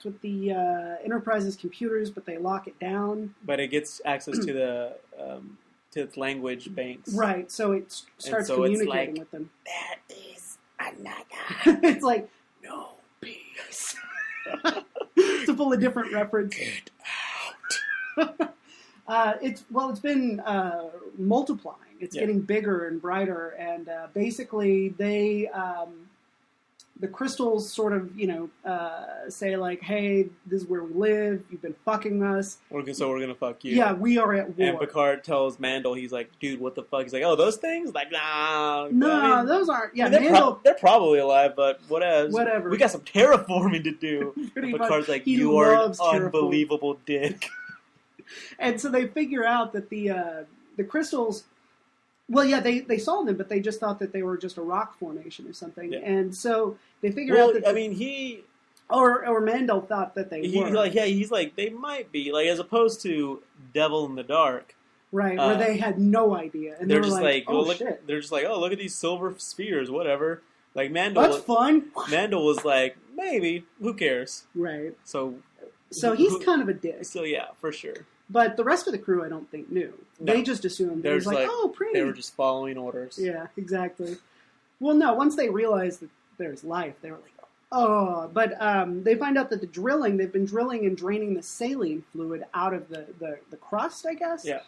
with the Enterprise's computers, but they lock it down. But it gets access to its language banks. Right, so it starts communicating with them. That is another. It's like, no peace. to pull a different reference. Get It's been multiplying. It's getting bigger and brighter, and basically the crystals sort of, say like, hey, this is where we live. You've been fucking us. So we're gonna fuck you. Yeah, we are at war. And Picard tells Mandel, he's like, dude, what the fuck? He's like, oh, those things? Like, nah. No, those aren't. Yeah, Mandel, they're probably alive, but whatever. We got some terraforming to do. Picard's like, you are an unbelievable dick. And so they figure out that the crystals. Well, yeah, they saw them, but they just thought that they were just a rock formation or something. Yeah. And so they figure out that... Or Mandel thought that they were. He's like, they might be. Like, as opposed to Devil in the Dark. Right, where they had no idea. And they're just like, shit. They're just like, oh, look at these silver spheres, whatever. Like, Mandel... That's fun. Mandel was like, maybe, who cares? Right. So he's kind of a dick. So, yeah, for sure. But the rest of the crew, I don't think, knew. No. They just assumed. They was like, oh, pretty. They were just following orders. Yeah, exactly. Well, no, once they realized that there's life, they were like, oh. But they find out that they've been drilling and draining the saline fluid out of the crust, I guess? Yeah.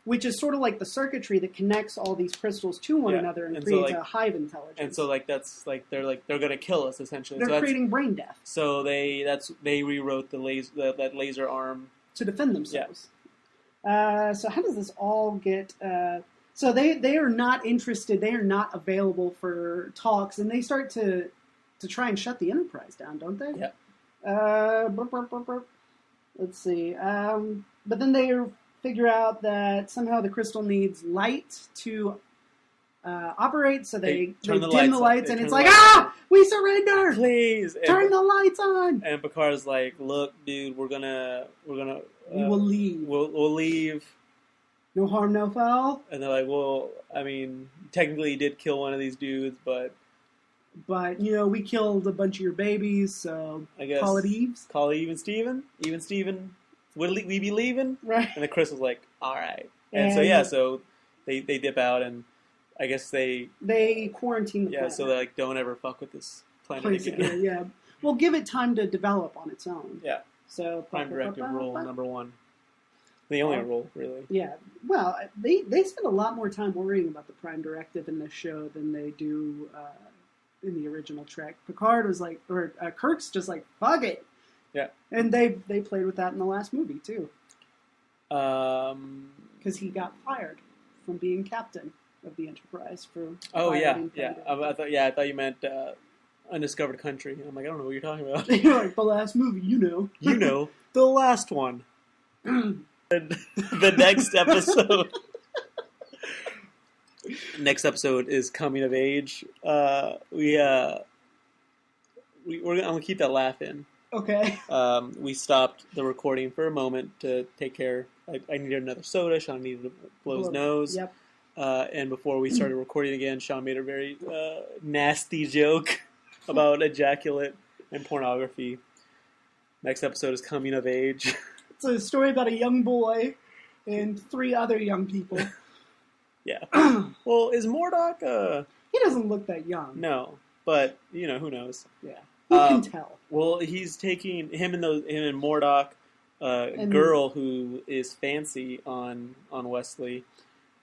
Which is sort of like the circuitry that connects all these crystals to one another and creates a hive intelligence. And so, they're going to kill us, essentially. They're creating brain death. So they rewrote that laser arm to defend themselves. Yeah. So how does this all get... so they are not interested. They are not available for talks, and they start to try and shut the Enterprise down, don't they? Yeah. Let's see. But then they figure out that somehow the crystal needs light to operate, so they dim the lights, and it's like, we surrender! Please! Turn the lights on! And Picard's like, look, dude, we will leave. We'll leave. No harm, no foul. And they're like, well, I mean, technically he did kill one of these dudes, but we killed a bunch of your babies, so I guess call it Eves. Call it even Steven. Would we be leaving? Right. And the Crystal's like, all right. And so they dip out, and I guess they quarantine the planet. So they're like, don't ever fuck with this planet again. Yeah. Well, give it time to develop on its own. Yeah. So Prime Directive rule number one. The only rule, really. Yeah. Well, they spend a lot more time worrying about the Prime Directive in this show than they do in the original Trek. Picard was like, or Kirk's just like, fuck it. Yeah. And they played with that in the last movie, too. Because he got fired from being captain of the Enterprise for... Oh, yeah. I thought you meant Undiscovered Country. I'm like, I don't know what you're talking about. You're like, the last movie, you know. You know. The last one. The next episode. Next episode is Coming of Age. I'm going to keep that laugh in. Okay. We stopped the recording for a moment to take care. I needed another soda. Sean needed to blow his nose. Yep. And before we started recording again, Sean made a very nasty joke about ejaculate and pornography. Next episode is Coming of Age. It's a story about a young boy and 3 other young people. Yeah. Well, is Murdoch... He doesn't look that young. No, but, who knows. Yeah. Who can tell? Well, he's taking him and Murdoch, a girl who is fancy on Wesley,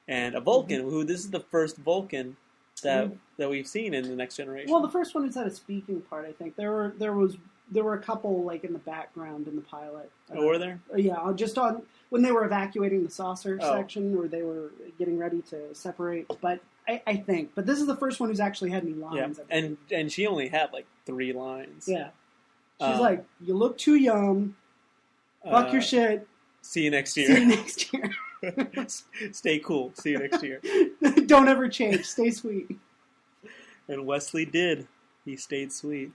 and a Vulcan, who this is the first Vulcan that we've seen in The Next Generation. Well, the first one who's had a speaking part, I think. There were a couple like in the background in the pilot. Were there? Yeah, just on when they were evacuating the saucer section, or they were getting ready to separate. But I think. But this is the first one who's actually had any lines. Yeah. And she only had like 3 lines. Yeah. She's like, you look too young. Fuck your shit. See you next year. See you next year. Stay cool. See you next year. Don't ever change. Stay sweet. And Wesley did. He stayed sweet.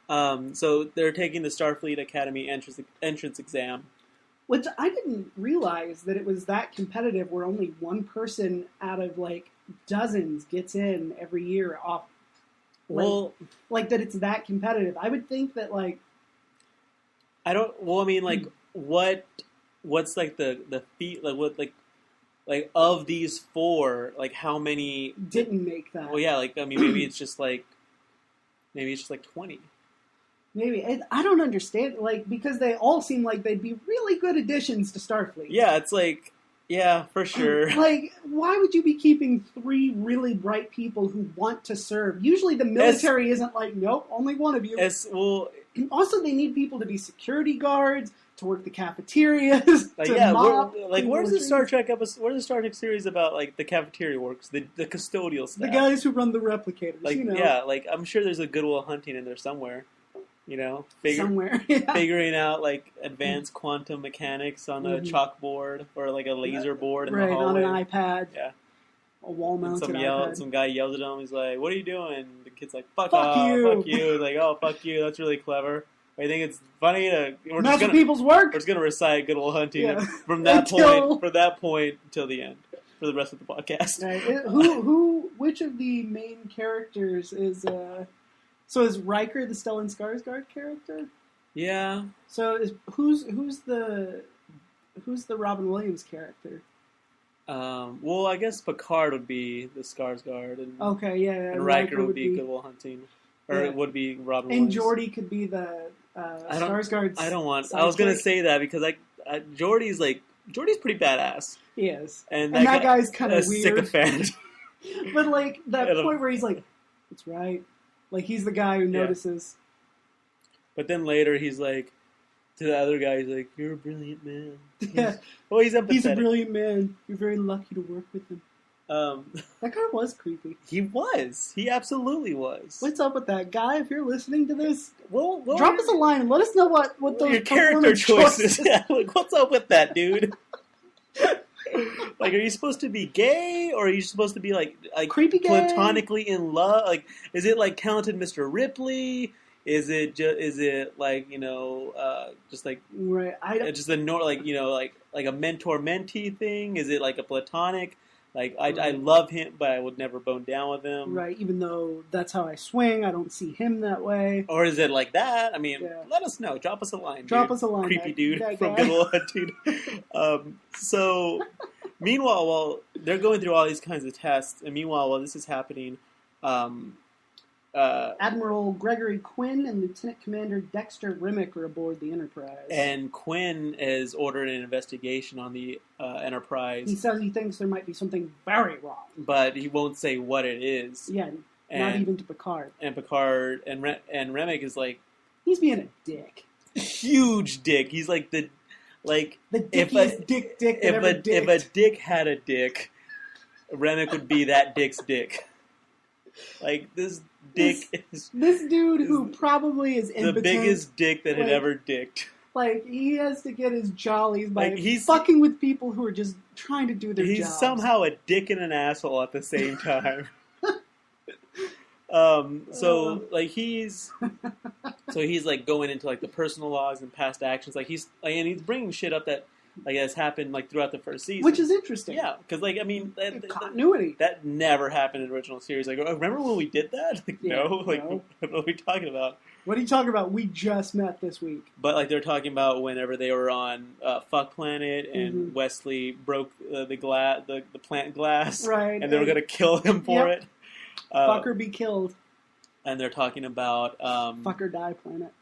So they're taking the Starfleet Academy entrance exam. Which I didn't realize that it was that competitive where only one person out of like dozens gets in every year off. Like that it's that competitive. I would think that like I don't. Well, I mean, like, what's like the feat? Like, what like of these 4? Like, how many didn't make that? Well, yeah. Like, I mean, maybe it's just like 20. Maybe I don't understand. Like, because they all seem like they'd be really good additions to Starfleet. Yeah, it's like. Yeah, for sure. Like, why would you be keeping 3 really bright people who want to serve? Usually the military isn't like, nope, only one of you. Also, they need people to be security guards, to work the cafeterias, to mop. Where's the Star Trek episode? Where's the Star Trek series about, like, the cafeteria works, the custodial staff? The guys who run the replicators, like, you know. Yeah, like, I'm sure there's a Good Will Hunting in there somewhere. You know, somewhere, yeah. Figuring out like advanced quantum mechanics on a chalkboard or like a laser board in the hallway. On an iPad. Yeah, a wall-mounted iPad. Some guy yells at him. He's like, "What are you doing?" The kid's like, "Fuck off, fuck you." Like, "Oh, fuck you." That's really clever. I think it's funny to. People's work. We're just gonna recite Good Will Hunting from that point till the end for the rest of the podcast. Right. Which of the main characters is? So is Riker the Stellan Skarsgård character? Yeah. So who's the Robin Williams character? Well, I guess Picard would be the Skarsgård, and and Riker would be Good Will Hunting, or it would be Robin Williams. And Geordi could be the Skarsgård's. I don't want. I was gonna say that because Geordi's pretty badass. He is, and that guy's kind of weird. Sycophant. But like that point where he's like, "It's right." Like, he's the guy who notices. But then later, he's like, to the other guy, he's like, "You're a brilliant man." Yeah. He's empathetic. He's a brilliant man. You're very lucky to work with him. That guy was creepy. He was. He absolutely was. What's up with that guy? If you're listening to this, well drop us a line and let us know what those your character choices. Yeah, like, what's up with that, dude? Like, are you supposed to be gay, or are you supposed to be like creepy gay? Platonically in love? Like, is it like Talented Mr. Ripley? Is it like, you know, just like just like a mentor mentee thing? Is it like a platonic? Like, I love him, but I would never bone down with him. Right, even though that's how I swing, I don't see him that way. Or is it like that? I mean, let us know. Drop us a line. Us a line. Creepy dude from Good Will Hunting. So, meanwhile, while they're going through all these kinds of tests, and meanwhile, while this is happening, Admiral Gregory Quinn and Lieutenant Commander Dexter Rimmick are aboard the Enterprise. And Quinn has ordered an investigation on the Enterprise. He says he thinks there might be something very wrong. But he won't say what it is. Yeah, not even to Picard. And Picard, and Rimmick is like... He's being a dick. Huge dick. He's like the dickiest dick if a dick had a dick, Rimmick would be that dick's dick. Like, this dick is... This dude who probably is impotent. The biggest dick that had ever dicked. Like, he has to get his jollies by fucking with people who are just trying to do their jobs. He's somehow a dick and an asshole at the same time. He's like going into like the personal logs and past actions. Like, he's bringing shit up that like has happened like throughout the first season, which is interesting. Yeah, because like I mean, continuity that never happened in the original series. Like, remember when we did that? Like, no. What are we talking about? What are you talking about? We just met this week. But like they're talking about whenever they were on Fuck Planet and Wesley broke the plant glass, right? And they were going to kill him for it. Fucker be killed. And they're talking about Fucker die planet.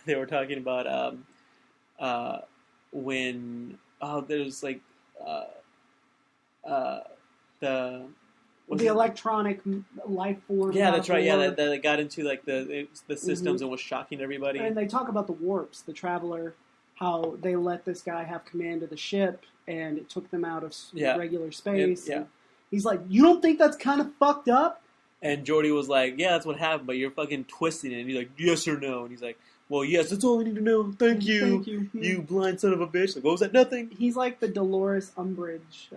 They were talking about when there's like the electronic life form. Yeah, that's right. Yeah, that got into like the systems and was shocking everybody. And they talk about the warps, the Traveler, how they let this guy have command of the ship, and it took them out of regular space. Yeah. He's like, you don't think that's kind of fucked up? And Geordi was like, yeah, that's what happened, but you're fucking twisting it. And he's like, yes or no? And he's like, well, yes, that's all we need to know. Thank you. You blind son of a bitch. Like, what was that? Nothing. He's like the Dolores Umbridge.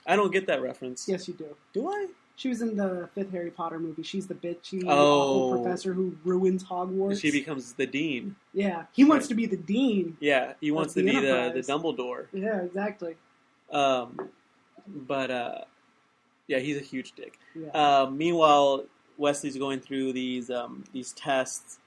I don't get that reference. Yes, you do. Do I? She was in the 5th Harry Potter movie. She's the bitchy, awful professor who ruins Hogwarts. She becomes the dean. Yeah. He wants to be the dean. Yeah, he wants to be the Dumbledore. Yeah, exactly. Yeah, he's a huge dick. Yeah. Meanwhile, Wesley's going through these tests,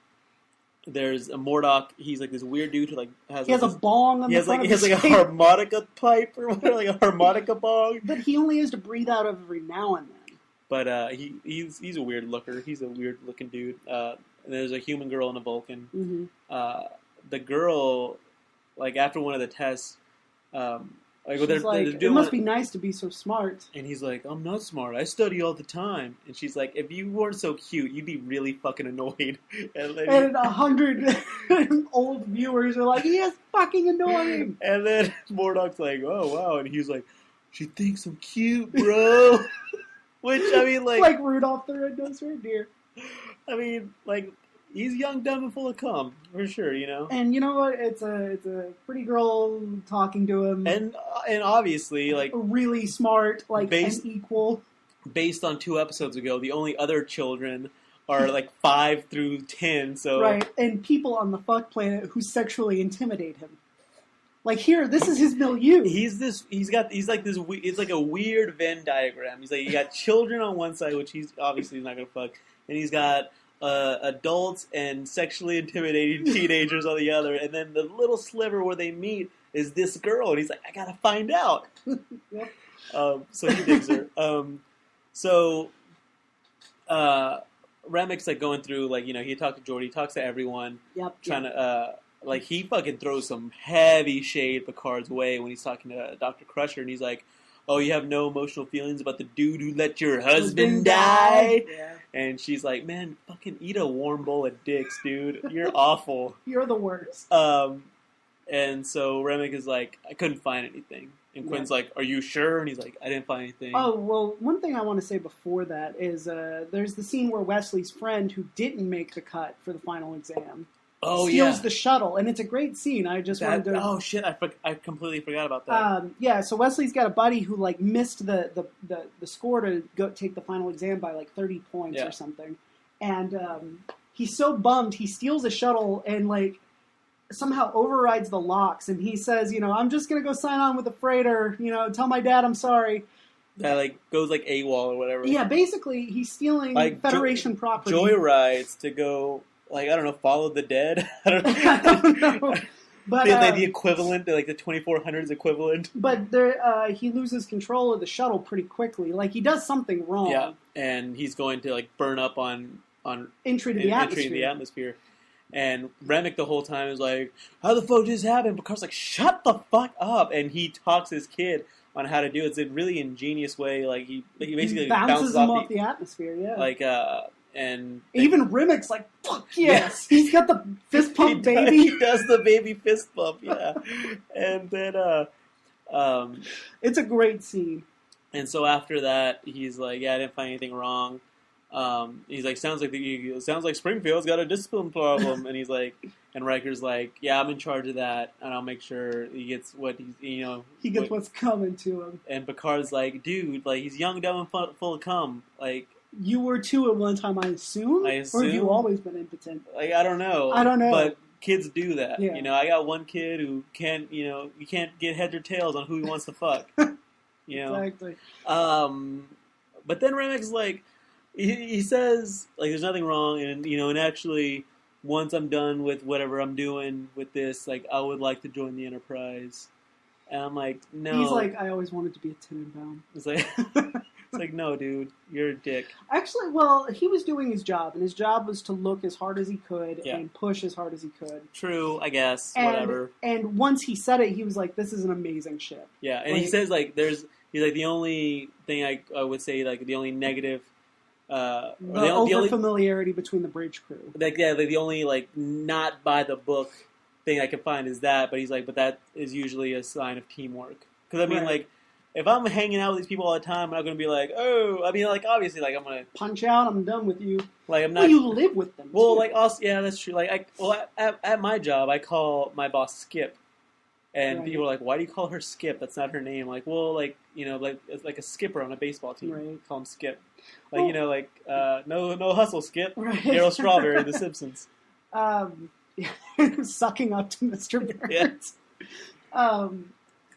there's a Mordock. He's like this weird dude who like has. He has a bong on the front of his He has like a harmonica pipe or whatever, like a harmonica bong. But he only has to breathe out every now and then. But he's a weird looker. He's a weird looking dude. And there's a human girl and a Vulcan. Mm-hmm. The girl, like after one of the tests, she's like, it must be nice to be so smart. And he's like, I'm not smart. I study all the time. And she's like, if you weren't so cute, you'd be really fucking annoyed. And 100 old viewers are like, he is fucking annoying. And then Mordock's like, oh, wow. And he's like, she thinks I'm cute, bro. Which, I mean, like Rudolph the Red-Nosed Reindeer. I mean, like, he's young, dumb, and full of cum, for sure, you know? And you know what? It's a pretty girl talking to him. And obviously, like... really smart, like, and equal. Based on 2 episodes ago, the only other children are, like, 5 through 10, so... Right, and people on the fuck planet who sexually intimidate him. Like, here, this is his milieu. It's like a weird Venn diagram. He's like, you got children on one side, which he's obviously not gonna fuck, and he's got... adults and sexually intimidating teenagers on the other, and then the little sliver where they meet is this girl, and he's like, I gotta find out. Yep. So he digs her. Remek's like going through, like, you know, he talked to Geordi, he talks to everyone, trying to, like, he fucking throws some heavy shade Picard's way when he's talking to Dr. Crusher, and he's like, oh, you have no emotional feelings about the dude who let your husband die? Yeah. And she's like, man, fucking eat a warm bowl of dicks, dude. You're awful. You're the worst. And so Remek is like, I couldn't find anything. And Quinn's like, are you sure? And he's like, I didn't find anything. Oh, well, one thing I want to say before that is there's the scene where Wesley's friend who didn't make the cut for the final exam steals the shuttle, and it's a great scene. I just wanted to... Oh, shit, I completely forgot about that. Yeah, so Wesley's got a buddy who, like, missed the score to go take the final exam by, like, 30 points or something. And he's so bummed, he steals a shuttle and, like, somehow overrides the locks, and he says, you know, I'm just going to go sign on with the freighter, you know, tell my dad I'm sorry. That, like, goes, like, AWOL or whatever. Yeah, basically, he's stealing, like, Federation property. Joyrides to go... Like, I don't know, follow the dead? I don't know. But, like the equivalent, like the 2400s equivalent. But he loses control of the shuttle pretty quickly. Like, he does something wrong. Yeah, and he's going to, like, burn up on entry to the atmosphere. And Remek the whole time is like, how the fuck did this happen? Picard's like, shut the fuck up! And he talks his kid on how to do it. It's a really ingenious way. Like, he basically bounces him off the atmosphere, yeah. Like, and even Remek's like, fuck yes! He's got the fist pump, baby! He does the baby fist pump, yeah. And then, it's a great scene. And so after that, he's like, yeah, I didn't find anything wrong. He's like, sounds like Springfield's got a discipline problem. And he's like, and Riker's like, yeah, I'm in charge of that, and I'll make sure he gets what he's, you know. He gets what's coming to him. And Picard's like, dude, like, he's young, dumb, and full of cum. Like, you were too at one time, I assume? Or have you always been impotent? Like, I don't know. But kids do that. Yeah. You know, I got one kid who can't, you know, you can't get heads or tails on who he wants to fuck. You know? Exactly. But then Remek's like, he says, like, there's nothing wrong, and, you know, and actually, once I'm done with whatever I'm doing with this, like, I would like to join the Enterprise. And I'm like, no. He's like, I always wanted to be a Tenenbaum. It's like... It's like, no, dude, you're a dick. Actually, well, he was doing his job, and his job was to look as hard as he could and push as hard as he could. True, I guess, whatever. And once he said it, he was like, this is an amazing ship. Yeah, and he says, like, he's like, the only thing I would say, like, the only negative... the over-familiarity between the bridge crew. Like, yeah, like, the only, like, not by the book thing I can find is that, but he's like, but that is usually a sign of teamwork. Because, I mean, like... If I'm hanging out with these people all the time, I'm not going to be like, oh, I mean, like, obviously, like, I'm going to... Punch out, I'm done with you. Like, I'm not... Well, you live with them, Well, too. like, also, yeah, that's true. Like, at my job, I call my boss Skip. And people are like, why do you call her Skip? That's not her name. Like, well, like, you know, like, it's like a skipper on a baseball team. Right. Call him Skip. Like, well, you know, like, no hustle, Skip. Right. Daryl Strawberry, The Simpsons. Sucking up to Mr. Burns. Yeah.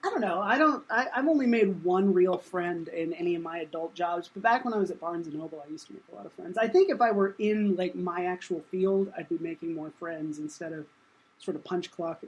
I don't know. I've only made one real friend in any of my adult jobs. But back when I was at Barnes & Noble, I used to make a lot of friends. I think if I were in like my actual field, I'd be making more friends instead of sort of punch clock